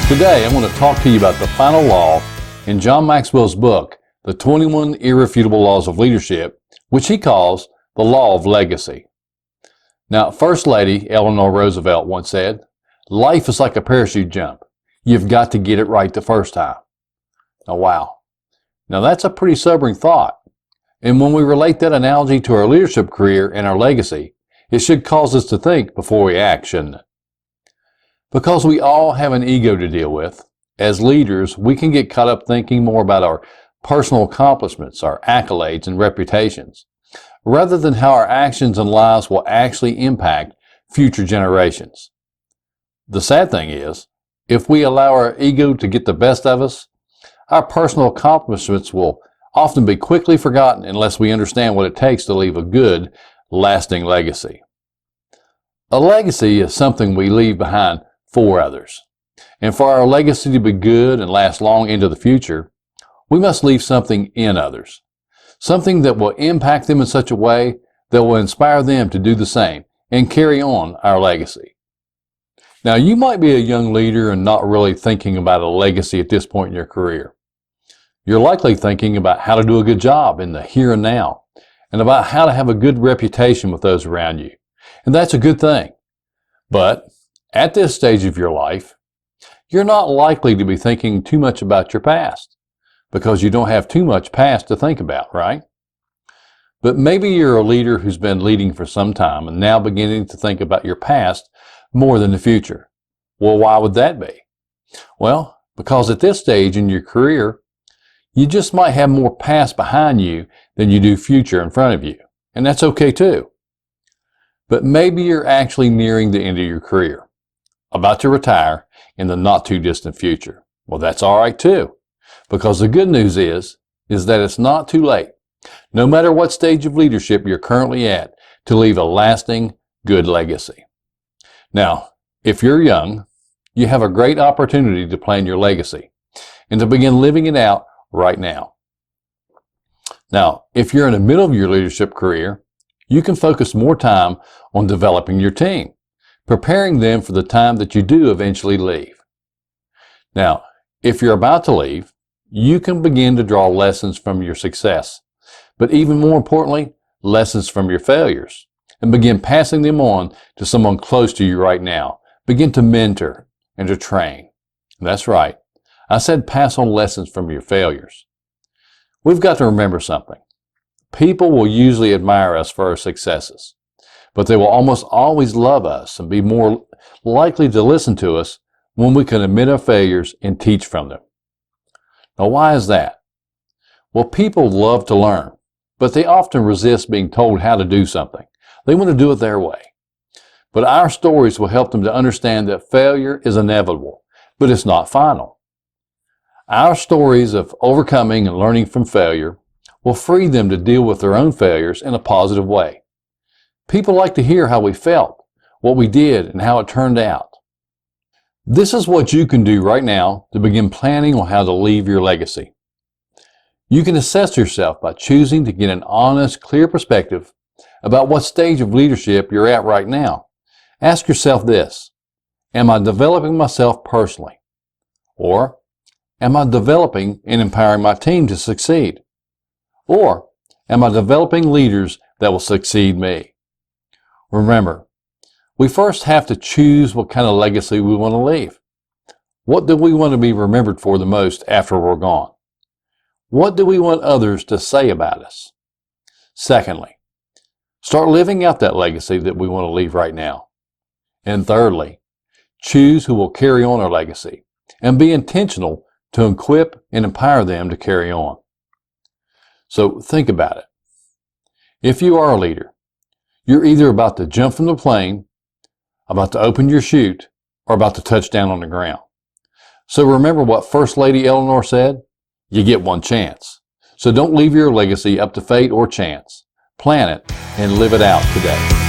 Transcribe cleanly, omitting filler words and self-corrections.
Today, I want to talk to you about the final law in John Maxwell's book, The 21 Irrefutable Laws of Leadership, which he calls the Law of Legacy. Now, First Lady Eleanor Roosevelt once said, "Life is like a parachute jump. You've got to get it right the first time." Now, wow. Now, that's a pretty sobering thought. And when we relate that analogy to our leadership career and our legacy, it should cause us to think before we act, shouldn't it? Because we all have an ego to deal with, as leaders, we can get caught up thinking more about our personal accomplishments, our accolades and reputations, rather than how our actions and lives will actually impact future generations. The sad thing is, if we allow our ego to get the best of us, our personal accomplishments will often be quickly forgotten unless we understand what it takes to leave a good, lasting legacy. A legacy is something we leave behind for others. And for our legacy to be good and last long into the future, we must leave something in others. Something that will impact them in such a way that will inspire them to do the same and carry on our legacy. Now, you might be a young leader and not really thinking about a legacy at this point in your career. You're likely thinking about how to do a good job in the here and now, and about how to have a good reputation with those around you. And that's a good thing. But at this stage of your life, you're not likely to be thinking too much about your past, because you don't have too much past to think about, right? But maybe you're a leader who's been leading for some time and now beginning to think about your past more than the future. Well, why would that be? Well, because at this stage in your career, you just might have more past behind you than you do future in front of you. And that's okay too. But maybe you're actually nearing the end of your career, about to retire in the not too distant future. Well, that's all right too. Because the good news is that it's not too late, no matter what stage of leadership you're currently at, to leave a lasting, good legacy. Now, if you're young, you have a great opportunity to plan your legacy and to begin living it out right now. Now, if you're in the middle of your leadership career, you can focus more time on developing your team, preparing them for the time that you do eventually leave. Now, if you're about to leave, you can begin to draw lessons from your success, but even more importantly, lessons from your failures, and begin passing them on to someone close to you right now. Begin to mentor and to train. That's right. I said pass on lessons from your failures. We've got to remember something. People will usually admire us for our successes, but they will almost always love us and be more likely to listen to us when we can admit our failures and teach from them. Now, why is that? Well, people love to learn, but they often resist being told how to do something. They want to do it their way. But our stories will help them to understand that failure is inevitable, but it's not final. Our stories of overcoming and learning from failure will free them to deal with their own failures in a positive way. People like to hear how we felt, what we did, and how it turned out. This is what you can do right now to begin planning on how to leave your legacy. You can assess yourself by choosing to get an honest, clear perspective about what stage of leadership you're at right now. Ask yourself this: am I developing myself personally? Or am I developing and empowering my team to succeed? Or am I developing leaders that will succeed me? Remember, we first have to choose what kind of legacy we want to leave. What do we want to be remembered for the most after we're gone? What do we want others to say about us? Secondly, start living out that legacy that we want to leave right now. And thirdly, choose who will carry on our legacy and be intentional to equip and empower them to carry on. So think about it. If you are a leader, you're either about to jump from the plane, about to open your chute, or about to touch down on the ground. So remember what First Lady Eleanor said? You get one chance. So don't leave your legacy up to fate or chance. Plan it and live it out today.